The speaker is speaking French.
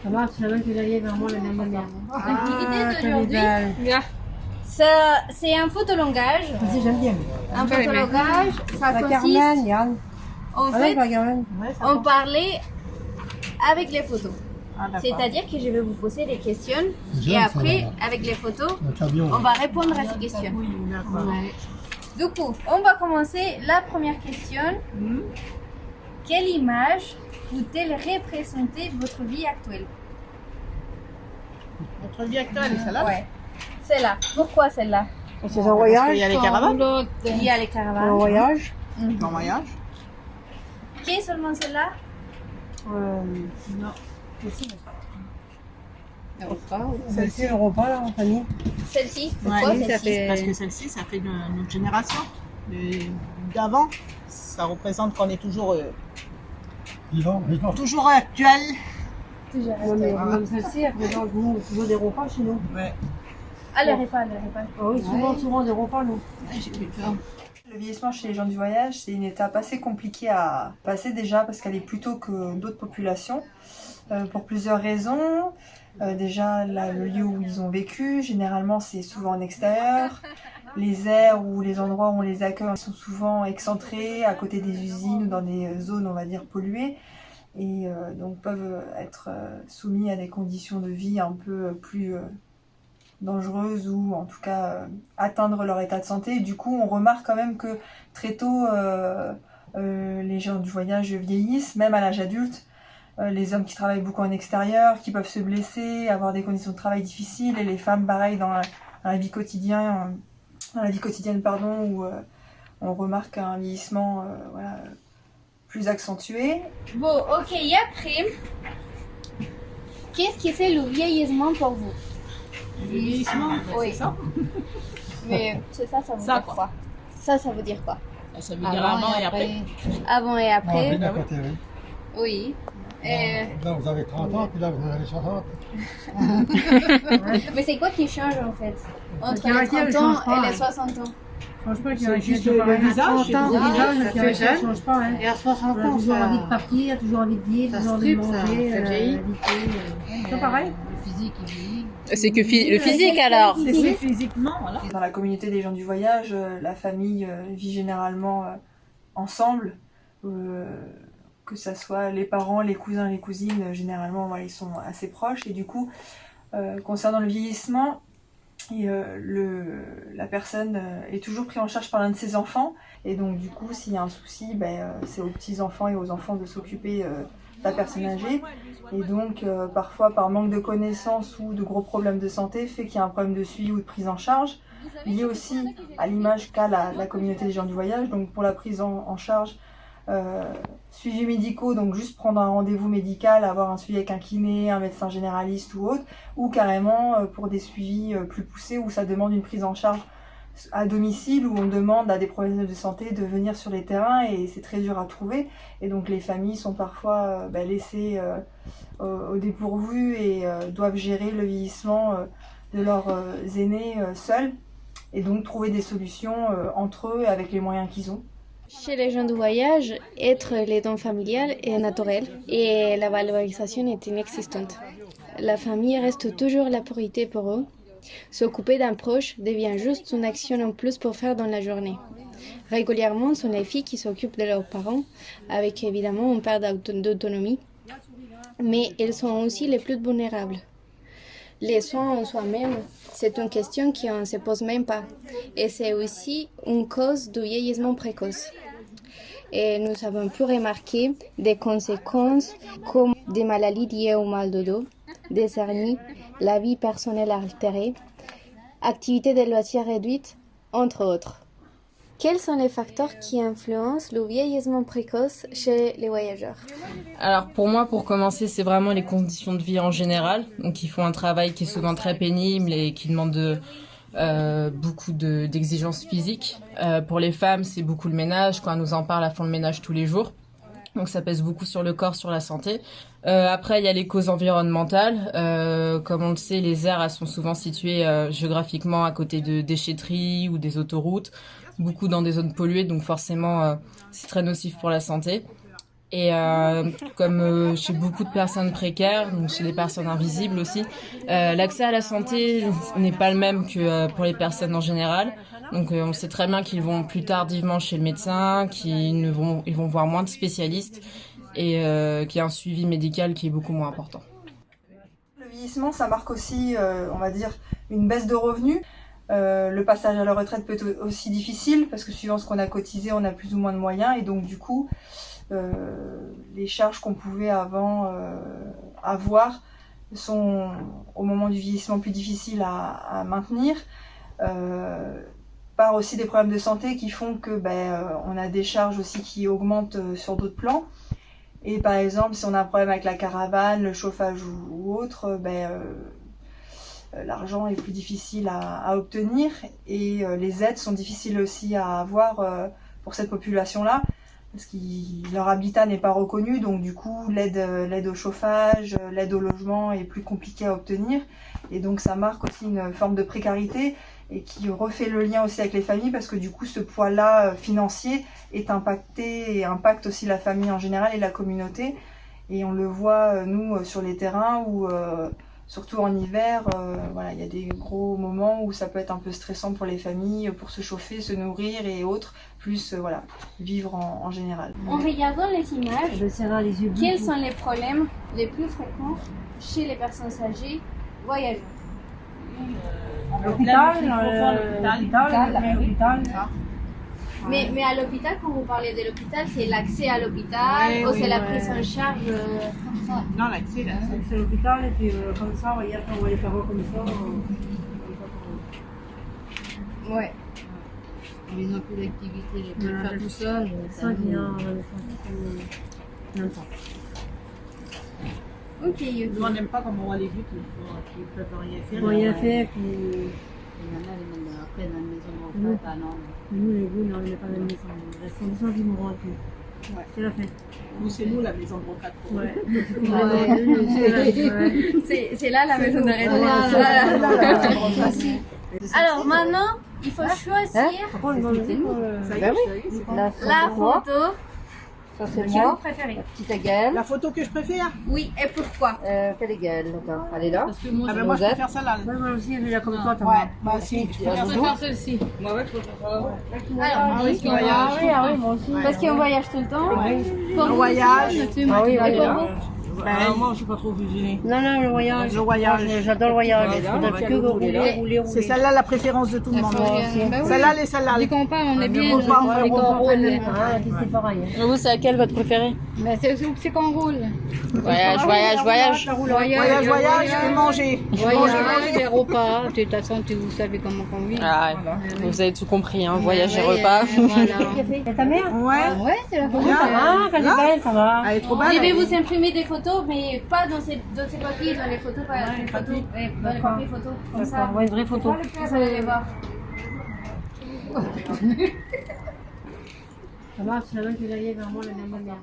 Ça marche, c'est vrai que j'allais vraiment la même manière. L'activité d'aujourd'hui, Bien. c'est un photolangage. Si, j'aime bien. Un J'ai pas aimé. photolangage, ça La consiste Carmen, Yann. en Ah ouais, fait, la Carmen. on parlait avec les photos. Ah, d'accord. C'est-à-dire que je vais vous poser des questions Déjà, et ça après, va. avec les photos, Le camion. on va répondre à ces questions. D'accord. Du coup, on va commencer la première question. Quelle image peut-elle représenter votre vie actuelle? Notre vie actuelle, c'est celle-là. Ouais. Celle-là. Pourquoi celle-là? C'est un voyage. Il y a les caravanes. Il y a les Un caravanes. voyage. En voyage. Qui est seulement celle-là? Non. Europa. Celle-ci, le repas, là, en famille. Celle-ci. Ouais, Pourquoi oui, ça celle-ci? fait... Parce que celle-ci, ça fait notre génération. D'avant, ça représente qu'on est toujours, Vivant, vivant. toujours actuel. Ouais, mais même celle-ci, elle présente nous, toujours des repas chez nous. Ouais. Allez, répète, répète. Ah oui, souvent des repas, nous. J'ai plus peur. Le vieillissement chez les gens du voyage, c'est une étape assez compliquée à passer déjà parce qu'elle est plus tôt que d'autres populations pour plusieurs raisons. Déjà, le lieu où ils ont vécu, généralement c'est souvent en extérieur. Les aires ou les endroits où on les accueille sont souvent excentrés, à côté des usines ou dans des zones, on va dire, polluées. Et donc peuvent être soumis à des conditions de vie un peu plus dangereuses ou en tout cas atteindre leur état de santé. Et du coup, on remarque quand même que très tôt, les gens du voyage vieillissent, même à l'âge adulte. Les hommes qui travaillent beaucoup en extérieur, qui peuvent se blesser, avoir des conditions de travail difficiles, et les femmes, pareil, dans la vie quotidienne, où on remarque un vieillissement plus accentué. Bon, ok, et après, qu'est-ce que c'est le vieillissement pour vous? Le vieillissement, Oui. c'est ça. Mais c'est ça, ça veut Ça, dire quoi. quoi? Ça veut dire quoi? Ça veut dire avant et après. Avant et Ah, après? bien à côté, oui. Oui. Là, vous avez 30 ans, puis là, vous en avez 60. Mais c'est quoi qui change en fait? Entre Le les caractère, 30 il ans change pas, et les hein. 60 ans? Franchement, qu'il y a C'est juste toujours le pareil. À visage, 30 ans, le le visage, visage, ça le fait caractère jeune. change pas. Hein. Et à 60 On a ans, toujours ça, envie de partir, toujours envie de vivre, ça toujours se envie de tripe, ça, manger, ça vieillit. c'est pareil. Le physique, il vieillit. C'est que le physique alors. C'est fait physiquement, voilà. Dans la communauté des gens du voyage, la famille vit généralement ensemble, que ça soit les parents, les cousins, les cousines, généralement voilà, ils sont assez proches. Et du coup, concernant le vieillissement, la personne est toujours prise en charge par l'un de ses enfants. Et donc du coup, s'il y a un souci, c'est aux petits-enfants et aux enfants de s'occuper de la personne âgée. Et donc parfois par manque de connaissances ou de gros problèmes de santé, fait qu'il y a un problème de suivi ou de prise en charge, lié aussi à l'image qu'a la communauté des gens du voyage. Donc pour la prise en charge, suivis médicaux, donc juste prendre un rendez-vous médical, avoir un suivi avec un kiné, un médecin généraliste ou autre, ou carrément pour des suivis plus poussés où ça demande une prise en charge à domicile, où on demande à des professionnels de santé de venir sur les terrains et c'est très dur à trouver. Et donc les familles sont parfois laissées au dépourvu et doivent gérer le vieillissement de leurs aînés seuls et donc trouver des solutions entre eux avec les moyens qu'ils ont. Chez les gens du voyage, être les dons familiales est naturel et la valorisation est inexistante. La famille reste toujours la priorité pour eux. S'occuper d'un proche devient juste une action en plus pour faire dans la journée. Régulièrement, ce sont les filles qui s'occupent de leurs parents, avec évidemment une part d'autonomie, mais elles sont aussi les plus vulnérables. Les soins en soi-même, c'est une question qu'on ne se pose même pas. Et c'est aussi une cause du vieillissement précoce. Et nous avons pu remarquer des conséquences comme des maladies liées au mal de dos, des hernies, la vie personnelle altérée, activités de loisirs réduites, entre autres. Quels sont les facteurs qui influencent le vieillissement précoce chez les voyageurs? Alors pour moi, pour commencer, c'est vraiment les conditions de vie en général. Donc ils font un travail qui est souvent très pénible et qui demande beaucoup d'exigences physiques. Pour les femmes, c'est beaucoup le ménage. Quand elles nous en parlent, elles font le ménage tous les jours. Donc ça pèse beaucoup sur le corps, sur la santé. Après, il y a les causes environnementales. Comme on le sait, les aires elles sont souvent situées géographiquement à côté de déchetteries ou des autoroutes, beaucoup dans des zones polluées, donc forcément c'est très nocif pour la santé. Et comme chez beaucoup de personnes précaires, donc chez les personnes invisibles aussi, l'accès à la santé n'est pas le même que pour les personnes en général. Donc on sait très bien qu'ils vont plus tardivement chez le médecin, ils vont voir moins de spécialistes et qu'il y a un suivi médical qui est beaucoup moins important. Le vieillissement, ça marque aussi, on va dire, une baisse de revenus. Le passage à la retraite peut être aussi difficile parce que suivant ce qu'on a cotisé, on a plus ou moins de moyens et donc du coup, les charges qu'on pouvait avant avoir sont au moment du vieillissement plus difficiles à maintenir. Par aussi des problèmes de santé qui font que on a des charges aussi qui augmentent sur d'autres plans. Et par exemple, si on a un problème avec la caravane, le chauffage ou autre, l'argent est plus difficile à obtenir et les aides sont difficiles aussi à avoir pour cette population-là parce que leur habitat n'est pas reconnu, donc du coup l'aide au chauffage, l'aide au logement est plus compliquée à obtenir et donc ça marque aussi une forme de précarité et qui refait le lien aussi avec les familles parce que du coup ce poids-là financier est impacté et impacte aussi la famille en général et la communauté et on le voit nous sur les terrains où surtout en hiver, il y a des gros moments où ça peut être un peu stressant pour les familles, pour se chauffer, se nourrir et autres, plus vivre en général. En regardant les images, quels sont les problèmes les plus fréquents chez les personnes âgées voyageurs? L'hôpital. Mais à l'hôpital, quand vous parlez de l'hôpital, c'est l'accès à l'hôpital ou c'est la prise en charge comme ça? Non, l'accès, là. C'est l'hôpital et puis comme ça, hier, on va les faire voir comme ça. Ouais. Ils n'ont plus d'activité, ils peuvent faire tout seul. Ça vient longtemps. Ok, Nous, on n'aime pas comme on voit les vieux qui peuvent rien faire. Bon, il a fait, puis Il y en a, les mettent après dans la maison de retraite, ah non. nous, les goûts, on ne met pas dans la maison. Il reste conditions qui mourront plus. Ouais. C'est la fête. Nous, c'est nous la maison de retraite. Ouais. c'est là la maison d'arrêt. Alors maintenant, il faut choisir la photo Ça c'est que vous moi, préférez. petite égale. La photo que je préfère? Oui, et pourquoi? Quelle égale? Attends, elle est là. Parce que moi, Moi, je préfère celle-là. Moi aussi, je vais comme toi, t'as Ouais, moi aussi. Je préfère je préfère celle-ci. Moi, ouais, je préfère ça. Alors, oui, qui voyage. Ah oui, moi aussi. parce qu'on voyage tout le temps. Le voyage. Ah oui, elle est pour là. vous? Moi, je suis pas trop cuisinée. Non, le voyage. Le voyage. J'adore le voyage. Elle est là, Je on va que rouler. C'est celle-là la préférence de tout le monde. Celle-là, les celle-là. Dès qu'on part, on est bien. On va en faire Ah, c'est pareil. Vous, c'est laquelle votre préférée? Mais c'est qu'on roule. Voyage. Voyage et manger. Voyage, les repas. De toute façon, vous savez comment on vit. Ah, vous avez tout compris, hein, voyage et repas. C'est ta mère? Ouais. Ouais, c'est la photo. Ah, quand elle est belle, ça va. Elle est trop Je vais belle. vous imprimer des photos, mais pas dans ces papiers, dans les photos, pas dans les photos. Dans les papiers photos, comme ça. Ouais, une vraie photo. Vous allez les voir. Ça marche, c'est la même que derrière, vraiment la même manière.